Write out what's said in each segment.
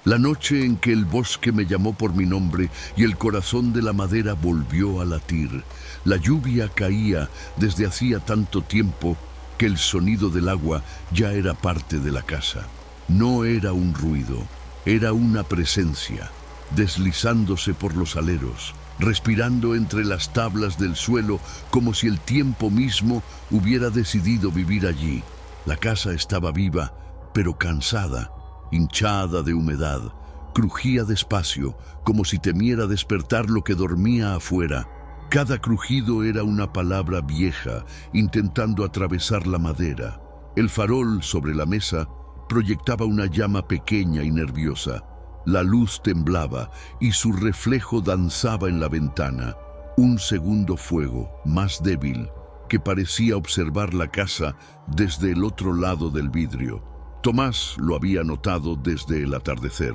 La noche en que el bosque me llamó por mi nombre y el corazón de la madera volvió a latir. La lluvia caía desde hacía tanto tiempo que el sonido del agua ya era parte de la casa. No era un ruido, era una presencia, deslizándose por los aleros, respirando entre las tablas del suelo como si el tiempo mismo hubiera decidido vivir allí. La casa estaba viva, pero cansada, hinchada de humedad, crujía despacio, como si temiera despertar lo que dormía afuera. Cada crujido era una palabra vieja, intentando atravesar la madera. El farol sobre la mesa proyectaba una llama pequeña y nerviosa. La luz temblaba y su reflejo danzaba en la ventana. Un segundo fuego, más débil, que parecía observar la casa desde el otro lado del vidrio. Tomás lo había notado desde el atardecer.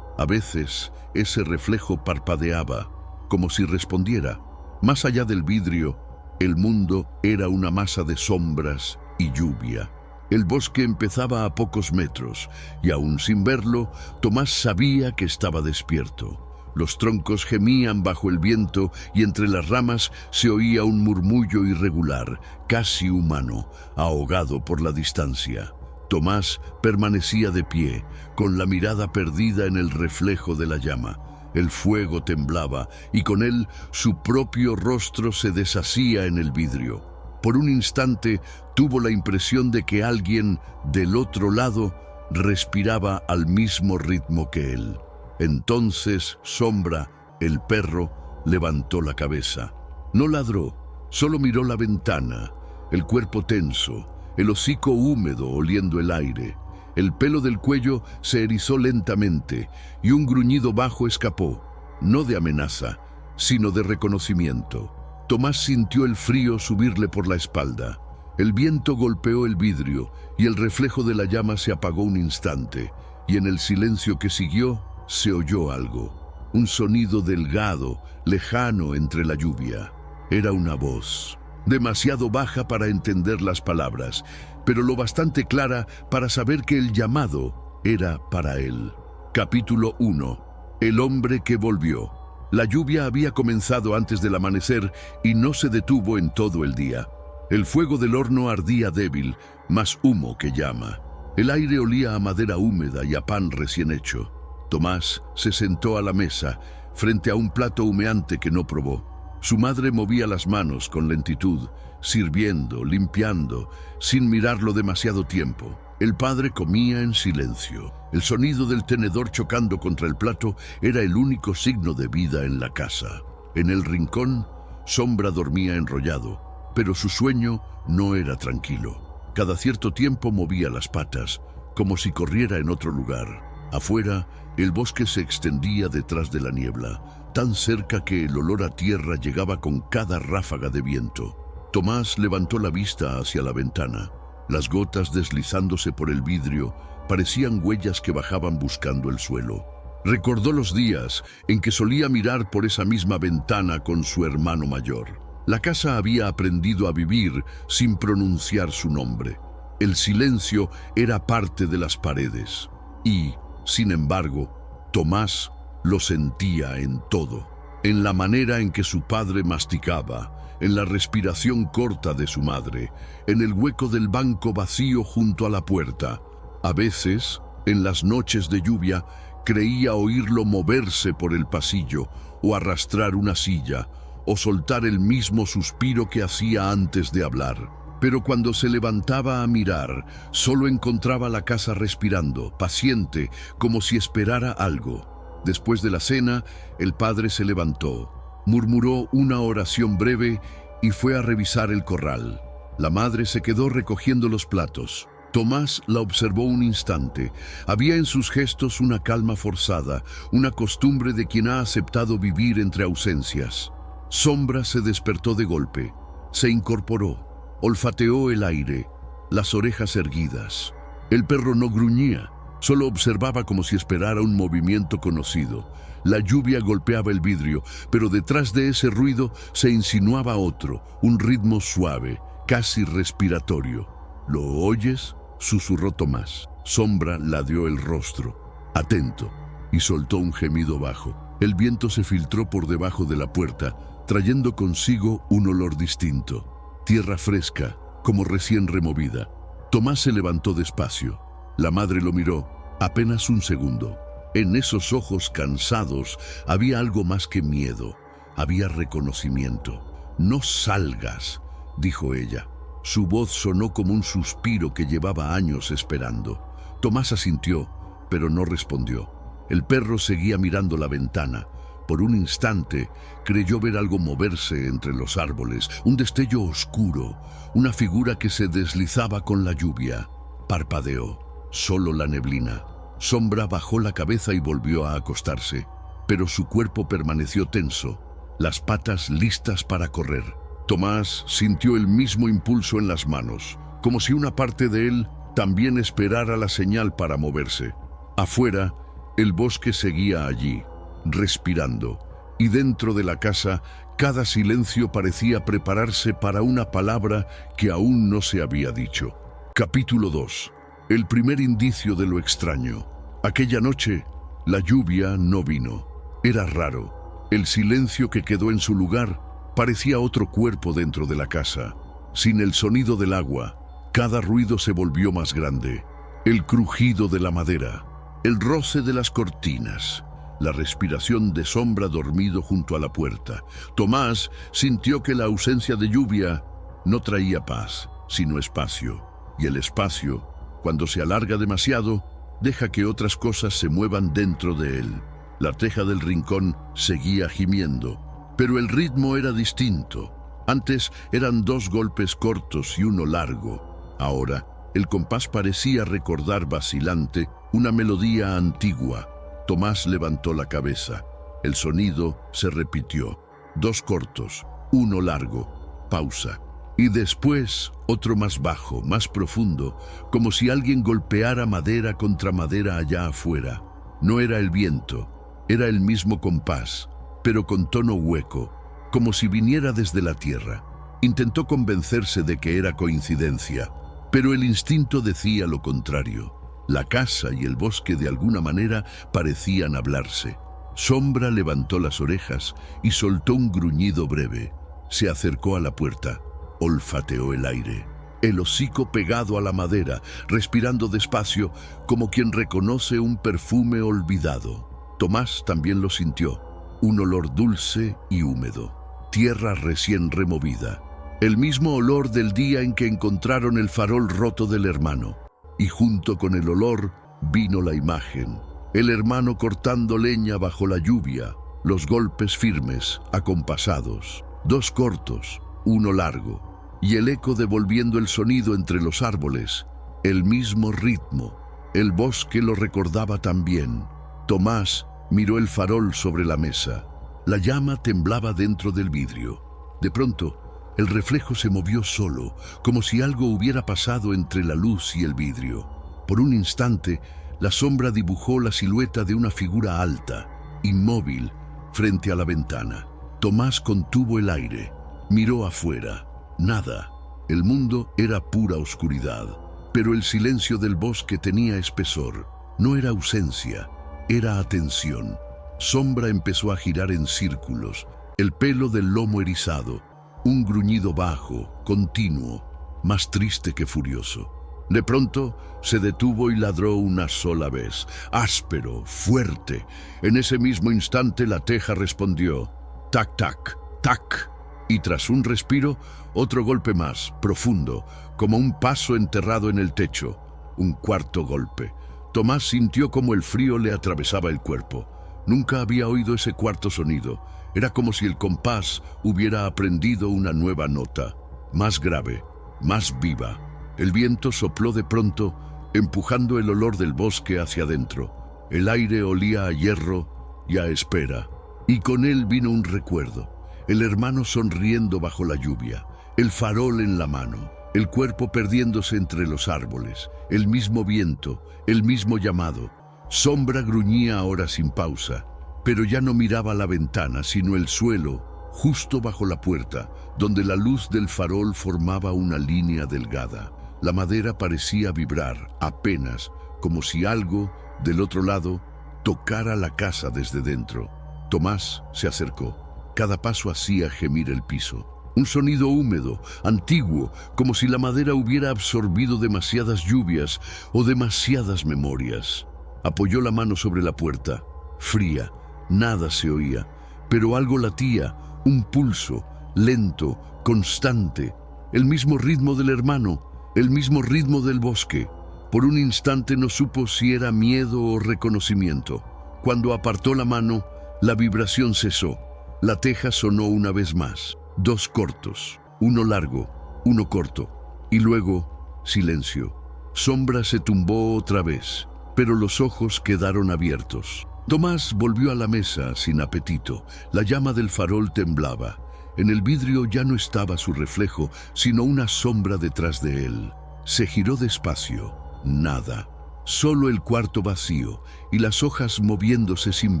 A veces, ese reflejo parpadeaba, como si respondiera. Más allá del vidrio, el mundo era una masa de sombras y lluvia. El bosque empezaba a pocos metros, y aún sin verlo, Tomás sabía que estaba despierto. Los troncos gemían bajo el viento y entre las ramas se oía un murmullo irregular, casi humano, ahogado por la distancia. Tomás permanecía de pie, con la mirada perdida en el reflejo de la llama. El fuego temblaba y con él su propio rostro se deshacía en el vidrio. Por un instante tuvo la impresión de que alguien del otro lado respiraba al mismo ritmo que él. Entonces Sombra, el perro, levantó la cabeza. No ladró, solo miró la ventana, el cuerpo tenso, el hocico húmedo oliendo el aire. El pelo del cuello se erizó lentamente y un gruñido bajo escapó, no de amenaza, sino de reconocimiento. Tomás sintió el frío subirle por la espalda. El viento golpeó el vidrio y el reflejo de la llama se apagó un instante, y en el silencio que siguió se oyó algo, un sonido delgado, lejano entre la lluvia. Era una voz, demasiado baja para entender las palabras, pero lo bastante clara para saber que el llamado era para él. Capítulo 1. El hombre que volvió. La lluvia había comenzado antes del amanecer y no se detuvo en todo el día. El fuego del horno ardía débil, más humo que llama. El aire olía a madera húmeda y a pan recién hecho. Tomás se sentó a la mesa, frente a un plato humeante que no probó. Su madre movía las manos con lentitud, sirviendo, limpiando, sin mirarlo demasiado tiempo. El padre comía en silencio. El sonido del tenedor chocando contra el plato era el único signo de vida en la casa. En el rincón, Sombra dormía enrollado, pero su sueño no era tranquilo. Cada cierto tiempo movía las patas, como si corriera en otro lugar. Afuera, el bosque se extendía detrás de la niebla, tan cerca que el olor a tierra llegaba con cada ráfaga de viento. Tomás levantó la vista hacia la ventana. Las gotas deslizándose por el vidrio parecían huellas que bajaban buscando el suelo. Recordó los días en que solía mirar por esa misma ventana con su hermano mayor. La casa había aprendido a vivir sin pronunciar su nombre. El silencio era parte de las paredes. Y, sin embargo, Tomás lo sentía en todo. En la manera en que su padre masticaba, en la respiración corta de su madre, en el hueco del banco vacío junto a la puerta. A veces, en las noches de lluvia, creía oírlo moverse por el pasillo, o arrastrar una silla, o soltar el mismo suspiro que hacía antes de hablar. Pero cuando se levantaba a mirar, solo encontraba la casa respirando, paciente, como si esperara algo. Después de la cena, el padre se levantó, murmuró una oración breve y fue a revisar el corral. La madre se quedó recogiendo los platos. Tomás la observó un instante. Había en sus gestos una calma forzada, una costumbre de quien ha aceptado vivir entre ausencias. Sombra se despertó de golpe, se incorporó, olfateó el aire, las orejas erguidas. El perro no gruñía, solo observaba como si esperara un movimiento conocido. La lluvia golpeaba el vidrio, pero detrás de ese ruido se insinuaba otro, un ritmo suave, casi respiratorio. ¿Lo oyes?, susurró Tomás. Sombra ladeó el rostro. Atento. y soltó un gemido bajo. El viento se filtró por debajo de la puerta, trayendo consigo un olor distinto. Tierra fresca, como recién removida. Tomás se levantó despacio. La madre lo miró, apenas un segundo. En esos ojos cansados había algo más que miedo, había reconocimiento. «No salgas», dijo ella. Su voz sonó como un suspiro que llevaba años esperando. Tomás asintió, pero no respondió. El perro seguía mirando la ventana. Por un instante creyó ver algo moverse entre los árboles, un destello oscuro, una figura que se deslizaba con la lluvia. Parpadeó, solo la neblina. Sombra bajó la cabeza y volvió a acostarse, pero su cuerpo permaneció tenso, las patas listas para correr. Tomás sintió el mismo impulso en las manos, como si una parte de él también esperara la señal para moverse. Afuera, el bosque seguía allí, respirando, y dentro de la casa, cada silencio parecía prepararse para una palabra que aún no se había dicho. Capítulo 2. El primer indicio de lo extraño. Aquella noche, la lluvia no vino. Era raro. El silencio que quedó en su lugar parecía otro cuerpo dentro de la casa. Sin el sonido del agua, cada ruido se volvió más grande. El crujido de la madera, el roce de las cortinas, la respiración de Sombra dormido junto a la puerta. Tomás sintió que la ausencia de lluvia no traía paz, sino espacio. Y el espacio, cuando se alarga demasiado, deja que otras cosas se muevan dentro de él. La teja del rincón seguía gimiendo, pero el ritmo era distinto. Antes eran 2 golpes cortos y uno largo. Ahora, el compás parecía recordar vacilante una melodía antigua. Tomás levantó la cabeza. El sonido se repitió. 2 cortos, uno largo. Pausa. Y después otro más bajo, más profundo, como si alguien golpeara madera contra madera allá afuera. No era el viento, era el mismo compás, pero con tono hueco, como si viniera desde la tierra. Intentó convencerse de que era coincidencia, pero el instinto decía lo contrario. La casa y el bosque de alguna manera parecían hablarse. Sombra levantó las orejas y soltó un gruñido breve. Se acercó a la puerta. Olfateó el aire, el hocico pegado a la madera, respirando despacio, como quien reconoce un perfume olvidado. Tomás también lo sintió, un olor dulce y húmedo, tierra recién removida, el mismo olor del día en que encontraron el farol roto del hermano. Y junto con el olor vino la imagen, el hermano cortando leña bajo la lluvia, los golpes firmes, acompasados, 2 cortos, uno largo, y el eco devolviendo el sonido entre los árboles, el mismo ritmo. El bosque lo recordaba también. Tomás miró el farol sobre la mesa. La llama temblaba dentro del vidrio. De pronto, el reflejo se movió solo, como si algo hubiera pasado entre la luz y el vidrio. Por un instante, la sombra dibujó la silueta de una figura alta, inmóvil, frente a la ventana. Tomás contuvo el aire, miró afuera. Nada. El mundo era pura oscuridad, pero el silencio del bosque tenía espesor. No era ausencia, era atención. Sombra empezó a girar en círculos, el pelo del lomo erizado, un gruñido bajo, continuo, más triste que furioso. De pronto se detuvo y ladró una sola vez, áspero, fuerte. En ese mismo instante la teja respondió, tac, tac, tac. Y tras un respiro, otro golpe más, profundo, como un paso enterrado en el techo. Un 4.º golpe. Tomás sintió como el frío le atravesaba el cuerpo. Nunca había oído ese 4.º sonido. Era como si el compás hubiera aprendido una nueva nota, más grave, más viva. El viento sopló de pronto, empujando el olor del bosque hacia adentro. El aire olía a hierro y a espera. Y con él vino un recuerdo. El hermano sonriendo bajo la lluvia, el farol en la mano, el cuerpo perdiéndose entre los árboles, el mismo viento, el mismo llamado. Sombra gruñía ahora sin pausa, pero ya no miraba la ventana, sino el suelo, justo bajo la puerta, donde la luz del farol formaba una línea delgada. La madera parecía vibrar, apenas, como si algo, del otro lado, tocara la casa desde dentro. Tomás se acercó. Cada paso hacía gemir el piso. Un sonido húmedo, antiguo, como si la madera hubiera absorbido demasiadas lluvias o demasiadas memorias. Apoyó la mano sobre la puerta. Fría, nada se oía, pero algo latía, un pulso, lento, constante, el mismo ritmo del hermano, el mismo ritmo del bosque. Por un instante no supo si era miedo o reconocimiento. Cuando apartó la mano, la vibración cesó. La teja sonó una vez más. 2 cortos, uno largo, uno corto, y luego silencio. Sombra se tumbó otra vez, pero los ojos quedaron abiertos. Tomás volvió a la mesa sin apetito. La llama del farol temblaba. En el vidrio ya no estaba su reflejo, sino una sombra detrás de él. Se giró despacio. Nada. Solo el cuarto vacío y las hojas moviéndose sin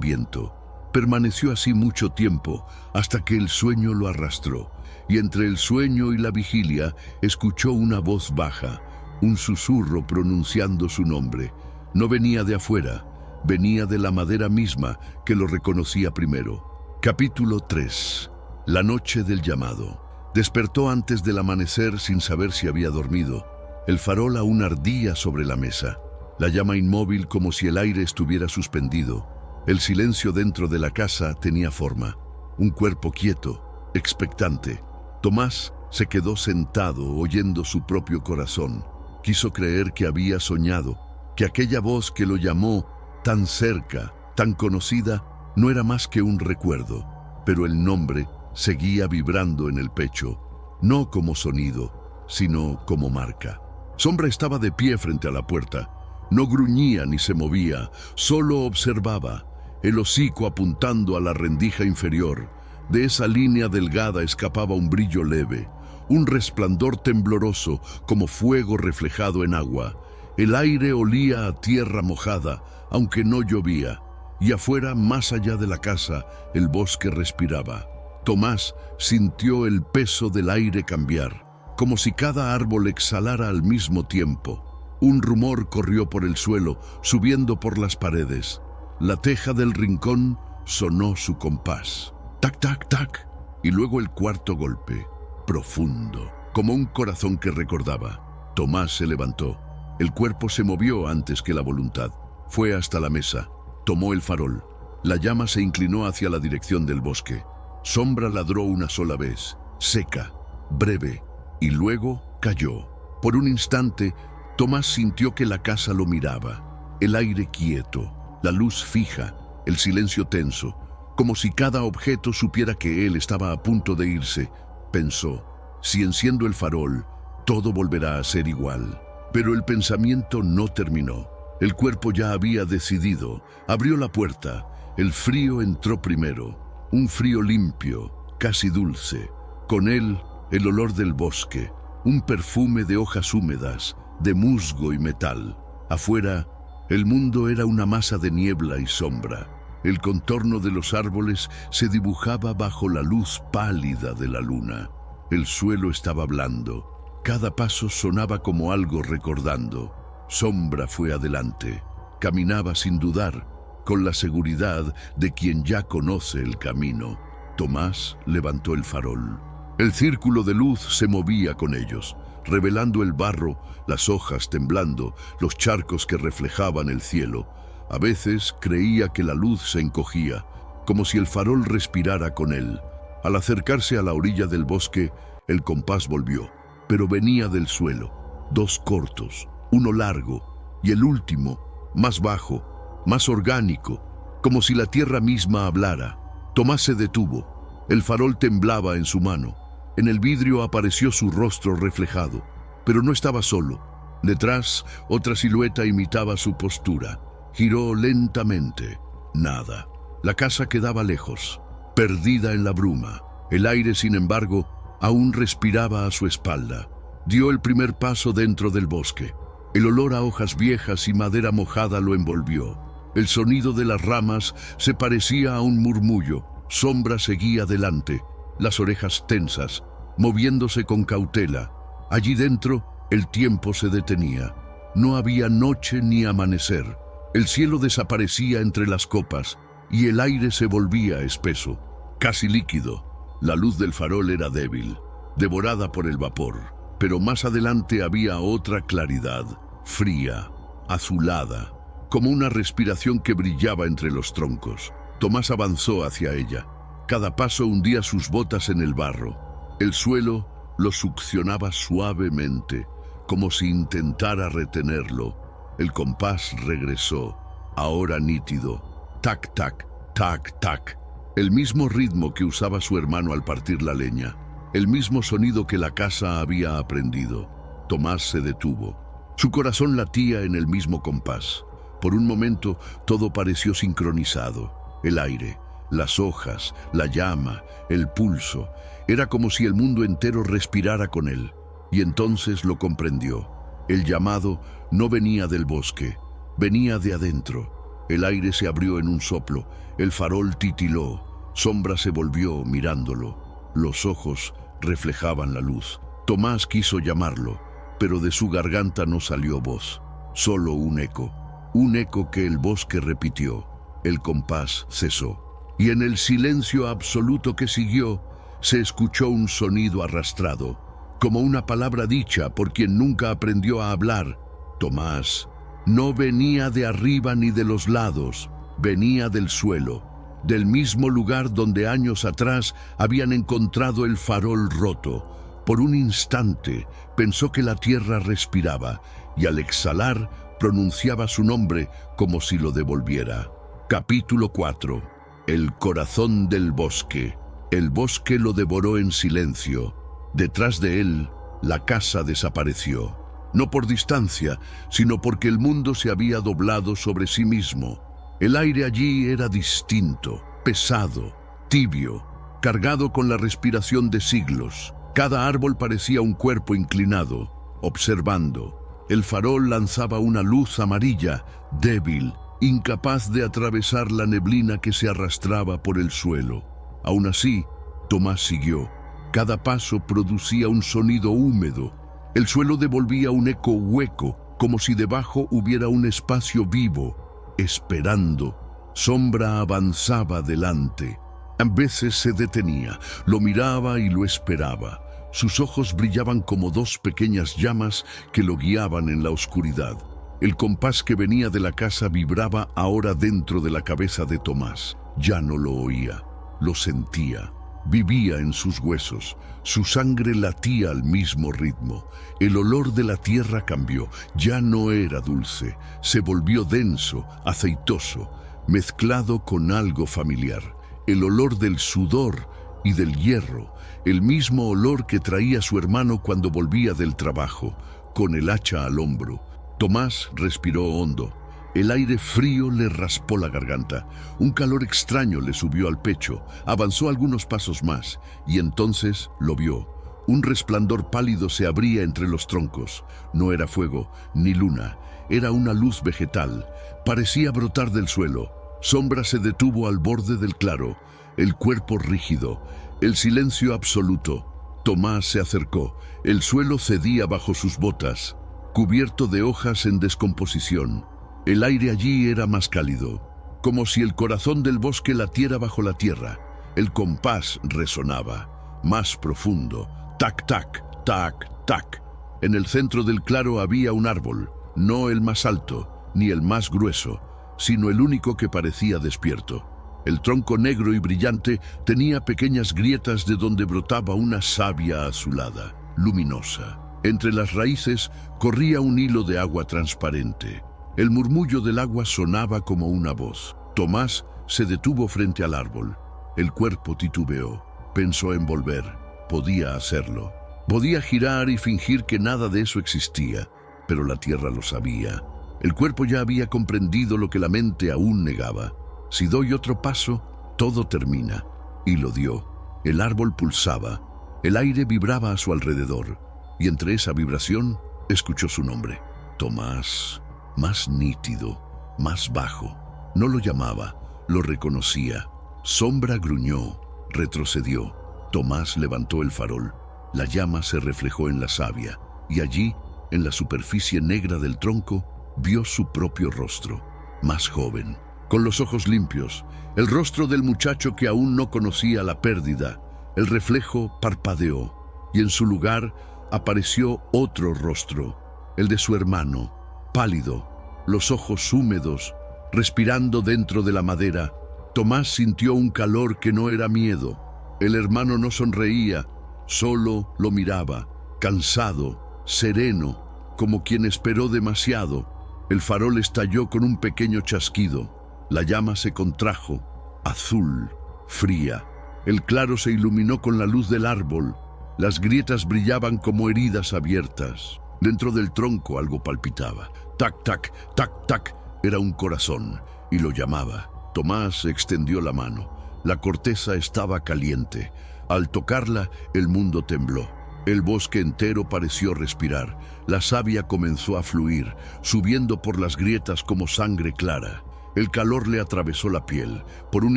viento. Permaneció así mucho tiempo, hasta que el sueño lo arrastró, y entre el sueño y la vigilia escuchó una voz baja, un susurro pronunciando su nombre. No venía de afuera, venía de la madera misma que lo reconocía primero. Capítulo 3. La noche del llamado. Despertó antes del amanecer sin saber si había dormido. El farol aún ardía sobre la mesa, la llama inmóvil como si el aire estuviera suspendido. El silencio dentro de la casa tenía forma, un cuerpo quieto, expectante. Tomás se quedó sentado oyendo su propio corazón. Quiso creer que había soñado, que aquella voz que lo llamó tan cerca, tan conocida, no era más que un recuerdo, pero el nombre seguía vibrando en el pecho, no como sonido, sino como marca. Sombra estaba de pie frente a la puerta. No gruñía ni se movía, solo observaba, el hocico apuntando a la rendija inferior. De esa línea delgada escapaba un brillo leve, un resplandor tembloroso como fuego reflejado en agua. El aire olía a tierra mojada, aunque no llovía, y afuera, más allá de la casa, el bosque respiraba. Tomás sintió el peso del aire cambiar, como si cada árbol exhalara al mismo tiempo. Un rumor corrió por el suelo, subiendo por las paredes. La teja del rincón sonó su compás. Tac, tac, tac. Y luego el cuarto golpe, profundo, como un corazón que recordaba. Tomás se levantó. El cuerpo se movió antes que la voluntad. Fue hasta la mesa. Tomó el farol. La llama se inclinó hacia la dirección del bosque. Sombra ladró una sola vez, seca, breve, y luego cayó. Por un instante, Tomás sintió que la casa lo miraba. El aire quieto, la luz fija, el silencio tenso, como si cada objeto supiera que él estaba a punto de irse. Pensó, si enciendo el farol, todo volverá a ser igual. Pero el pensamiento no terminó. El cuerpo ya había decidido. Abrió la puerta. El frío entró primero. Un frío limpio, casi dulce. Con él, el olor del bosque, un perfume de hojas húmedas, de musgo y metal. Afuera, el mundo era una masa de niebla y sombra. El contorno de los árboles se dibujaba bajo la luz pálida de la luna. El suelo estaba blando. Cada paso sonaba como algo recordando. Sombra fue adelante. Caminaba sin dudar, con la seguridad de quien ya conoce el camino. Tomás levantó el farol. El círculo de luz se movía con ellos, revelando el barro, las hojas temblando, los charcos que reflejaban el cielo. A veces creía que la luz se encogía, como si el farol respirara con él. Al acercarse a la orilla del bosque, el compás volvió, pero venía del suelo. 2 cortos, uno largo, y el último, más bajo, más orgánico, como si la tierra misma hablara. Tomás se detuvo. El farol temblaba en su mano. En el vidrio apareció su rostro reflejado, pero no estaba solo. Detrás, otra silueta imitaba su postura. Giró lentamente. Nada. La casa quedaba lejos, perdida en la bruma. El aire, sin embargo, aún respiraba a su espalda. Dio el primer paso dentro del bosque. El olor a hojas viejas y madera mojada lo envolvió. El sonido de las ramas se parecía a un murmullo. Sombra seguía delante, las orejas tensas, moviéndose con cautela. Allí dentro, el tiempo se detenía. No había noche ni amanecer, El cielo desaparecía entre las copas y el aire se volvía espeso, casi líquido. La luz del farol era débil, devorada por el vapor, pero más adelante había otra claridad, fría, azulada, como una respiración que brillaba entre los troncos. Tomás avanzó hacia ella. Cada paso hundía sus botas en el barro. El suelo lo succionaba suavemente, como si intentara retenerlo. El compás regresó, ahora nítido. Tac, tac, tac, tac. El mismo ritmo que usaba su hermano al partir la leña. El mismo sonido que la casa había aprendido. Tomás se detuvo. Su corazón latía en el mismo compás. Por un momento todo pareció sincronizado. El aire, las hojas, la llama, el pulso. Era como si el mundo entero respirara con él. Y entonces lo comprendió. El llamado no venía del bosque, venía de adentro. El aire se abrió en un soplo, el farol titiló, Sombra se volvió mirándolo. Los ojos reflejaban la luz. Tomás quiso llamarlo, pero de su garganta no salió voz, solo un eco que el bosque repitió. El compás cesó, y en el silencio absoluto que siguió, se escuchó un sonido arrastrado, como una palabra dicha por quien nunca aprendió a hablar. Tomás no venía de arriba ni de los lados, venía del suelo, del mismo lugar donde años atrás habían encontrado el farol roto. Por un instante pensó que la tierra respiraba, y al exhalar pronunciaba su nombre como si lo devolviera. Capítulo 4. El corazón del bosque. El bosque lo devoró en silencio. Detrás de él, la casa desapareció. No por distancia, sino porque el mundo se había doblado sobre sí mismo. El aire allí era distinto, pesado, tibio, cargado con la respiración de siglos. Cada árbol parecía un cuerpo inclinado, observando. El farol lanzaba una luz amarilla, débil, incapaz de atravesar la neblina que se arrastraba por el suelo. Aún así, Tomás siguió. Cada paso producía un sonido húmedo. El suelo devolvía un eco hueco, como si debajo hubiera un espacio vivo, esperando. Sombra avanzaba delante. A veces se detenía, lo miraba y lo esperaba. Sus ojos brillaban como dos pequeñas llamas que lo guiaban en la oscuridad. El compás que venía de la casa vibraba ahora dentro de la cabeza de Tomás. Ya no lo oía, lo sentía. Vivía en sus huesos, su sangre latía al mismo ritmo. El olor de la tierra cambió, ya no era dulce, se volvió denso, aceitoso, mezclado con algo familiar. El olor del sudor y del hierro, el mismo olor que traía su hermano cuando volvía del trabajo, con el hacha al hombro. Tomás respiró hondo. El aire frío le raspó la garganta. Un calor extraño le subió al pecho. Avanzó algunos pasos más y entonces lo vio. Un resplandor pálido se abría entre los troncos. No era fuego ni luna. Era una luz vegetal. Parecía brotar del suelo. Sombra se detuvo al borde del claro. El cuerpo rígido. El silencio absoluto. Tomás se acercó. El suelo cedía bajo sus botas, cubierto de hojas en descomposición. El aire allí era más cálido, como si el corazón del bosque latiera bajo la tierra. El compás resonaba, más profundo. Tac, tac, tac, tac. En el centro del claro había un árbol, no el más alto, ni el más grueso, sino el único que parecía despierto. El tronco negro y brillante tenía pequeñas grietas de donde brotaba una savia azulada, luminosa. Entre las raíces corría un hilo de agua transparente. El murmullo del agua sonaba como una voz. Tomás se detuvo frente al árbol. El cuerpo titubeó. Pensó en volver. Podía hacerlo. Podía girar y fingir que nada de eso existía, pero la tierra lo sabía. El cuerpo ya había comprendido lo que la mente aún negaba. Si doy otro paso, todo termina. Y lo dio. El árbol pulsaba. El aire vibraba a su alrededor. Y entre esa vibración, escuchó su nombre. Tomás. Más nítido, más bajo. No lo llamaba, lo reconocía. Sombra gruñó, retrocedió. Tomás levantó el farol. La llama se reflejó en la savia, y allí, en la superficie negra del tronco, vio su propio rostro. más joven, con los ojos limpios, el rostro del muchacho que aún no conocía la pérdida. El reflejo parpadeó y en su lugar apareció otro rostro, el de su hermano, pálido, los ojos húmedos, respirando dentro de la madera. Tomás sintió un calor que no era miedo. El hermano no sonreía, solo lo miraba, cansado, sereno, como quien esperó demasiado. El farol estalló con un pequeño chasquido. La llama se contrajo, azul, fría. El claro se iluminó con la luz del árbol. Las grietas brillaban como heridas abiertas. Dentro del tronco algo palpitaba. Tac, tac, tac, tac. Era un corazón y lo llamaba. Tomás extendió la mano. La corteza estaba caliente. Al tocarla, el mundo tembló. El bosque entero pareció respirar. La savia comenzó a fluir, subiendo por las grietas como sangre clara. El calor le atravesó la piel. Por un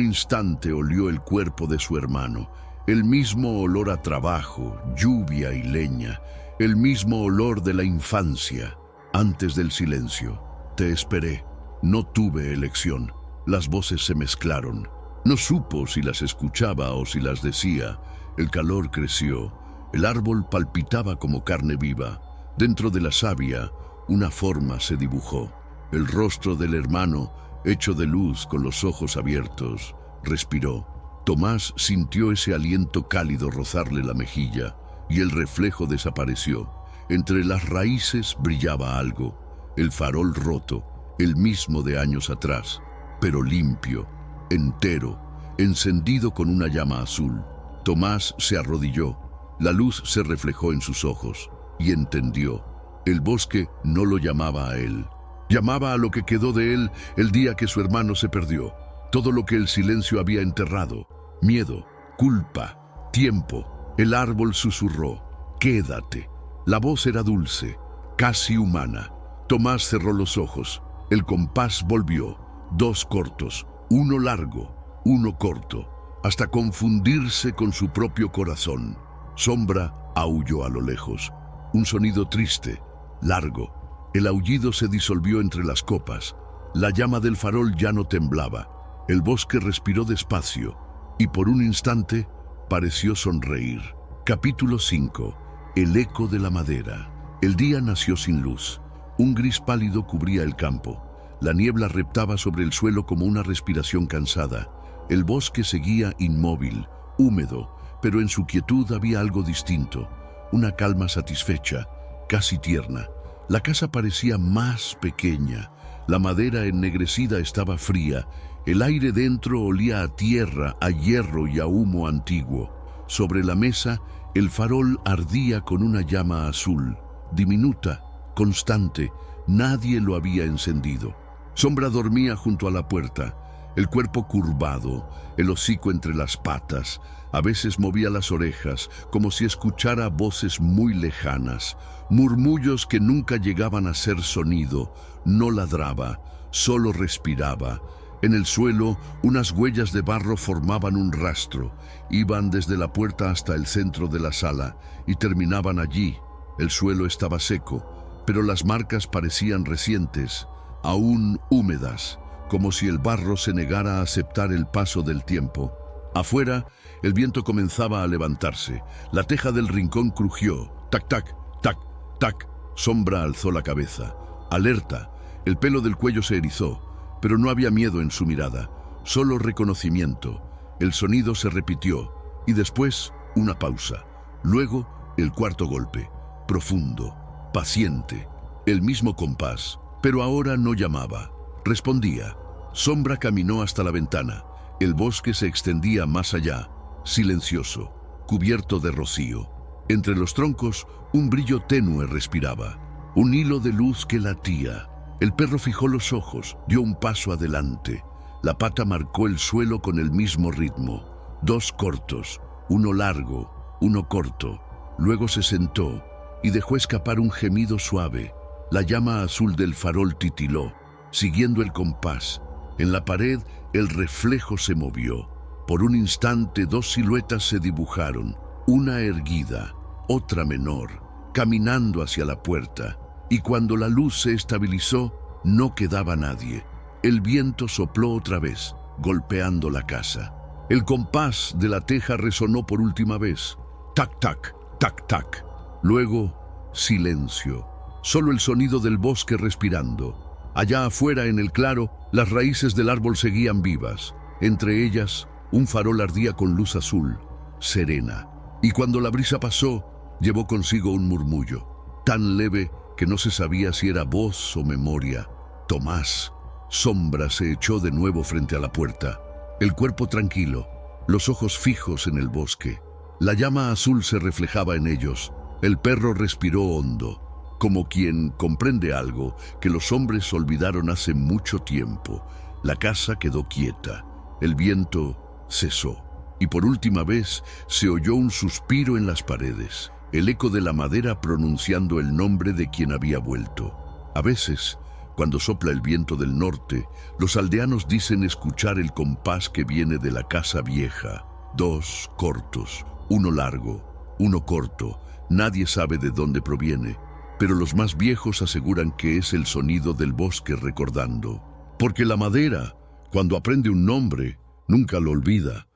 instante olió el cuerpo de su hermano. El mismo olor a trabajo, lluvia y leña. El mismo olor de la infancia. Antes del silencio, te esperé. No tuve elección. Las voces se mezclaron. No supo si las escuchaba o si las decía. El calor creció. El árbol palpitaba como carne viva. Dentro de la savia, una forma se dibujó. El rostro del hermano, hecho de luz con los ojos abiertos, respiró. Tomás sintió ese aliento cálido rozarle la mejilla y el reflejo desapareció. Entre las raíces brillaba algo, el farol roto, el mismo de años atrás, pero limpio, entero, encendido con una llama azul. Tomás se arrodilló. La luz se reflejó en sus ojos y entendió. El bosque no lo llamaba a él. Llamaba a lo que quedó de él el día que su hermano se perdió. Todo lo que el silencio había enterrado. Miedo, culpa, tiempo. El árbol susurró. Quédate. La voz era dulce, casi humana. Tomás cerró los ojos. El compás volvió. 2 cortos, uno largo, uno corto, hasta confundirse con su propio corazón. Sombra aulló a lo lejos. Un sonido triste, largo. El aullido se disolvió entre las copas. La llama del farol ya no temblaba. El bosque respiró despacio y por un instante pareció sonreír. Capítulo 5. El eco de la madera. El día nació sin luz. Un gris pálido cubría el campo. La niebla reptaba sobre el suelo como una respiración cansada. El bosque seguía inmóvil, húmedo, pero en su quietud había algo distinto, una calma satisfecha, casi tierna. La casa parecía más pequeña, la madera ennegrecida estaba fría, el aire dentro olía a tierra, a hierro y a humo antiguo. Sobre la mesa, el farol ardía con una llama azul, diminuta, constante, nadie lo había encendido. Sombra dormía junto a la puerta, el cuerpo curvado, el hocico entre las patas. A veces movía las orejas, como si escuchara voces muy lejanas, murmullos que nunca llegaban a ser sonido. No ladraba, solo respiraba. En el suelo, unas huellas de barro formaban un rastro. Iban desde la puerta hasta el centro de la sala y terminaban allí. El suelo estaba seco, pero las marcas parecían recientes, aún húmedas, como si el barro se negara a aceptar el paso del tiempo. Afuera, el viento comenzaba a levantarse. La teja del rincón crujió. Tac, tac, tac, tac. Sombra alzó la cabeza. Alerta. El pelo del cuello se erizó, pero no había miedo en su mirada, solo reconocimiento. El sonido se repitió, y después una pausa. Luego, el cuarto golpe. Profundo, paciente. El mismo compás, pero ahora no llamaba. Respondía. Sombra caminó hasta la ventana. El bosque se extendía más allá, silencioso, cubierto de rocío. Entre los troncos, un brillo tenue respiraba, un hilo de luz que latía. El perro fijó los ojos, dio un paso adelante. La pata marcó el suelo con el mismo ritmo. 2 cortos, uno largo, uno corto. Luego se sentó y dejó escapar un gemido suave. La llama azul del farol titiló, siguiendo el compás. En la pared, el reflejo se movió. Por un instante, 2 siluetas se dibujaron, una erguida, otra menor, caminando hacia la puerta. Y cuando la luz se estabilizó, no quedaba nadie. El viento sopló otra vez, golpeando la casa. El compás de la teja resonó por última vez. Tac, tac, tac, tac. Luego, silencio. Solo el sonido del bosque respirando. Allá afuera, en el claro, las raíces del árbol seguían vivas. Entre ellas, un farol ardía con luz azul, serena. Y cuando la brisa pasó, llevó consigo un murmullo, tan leve que no se sabía si era voz o memoria. Tomás. Sombra se echó de nuevo frente a la puerta. El cuerpo tranquilo, los ojos fijos en el bosque. La llama azul se reflejaba en ellos. El perro respiró hondo, como quien comprende algo que los hombres olvidaron hace mucho tiempo. La casa quedó quieta. El viento cesó. Y por última vez se oyó un suspiro en las paredes, el eco de la madera pronunciando el nombre de quien había vuelto. A veces, cuando sopla el viento del norte, los aldeanos dicen escuchar el compás que viene de la casa vieja. 2 cortos, 1 largo, 1 corto. Nadie sabe de dónde proviene, pero los más viejos aseguran que es el sonido del bosque recordando. Porque la madera, cuando aprende un nombre, nunca lo olvida.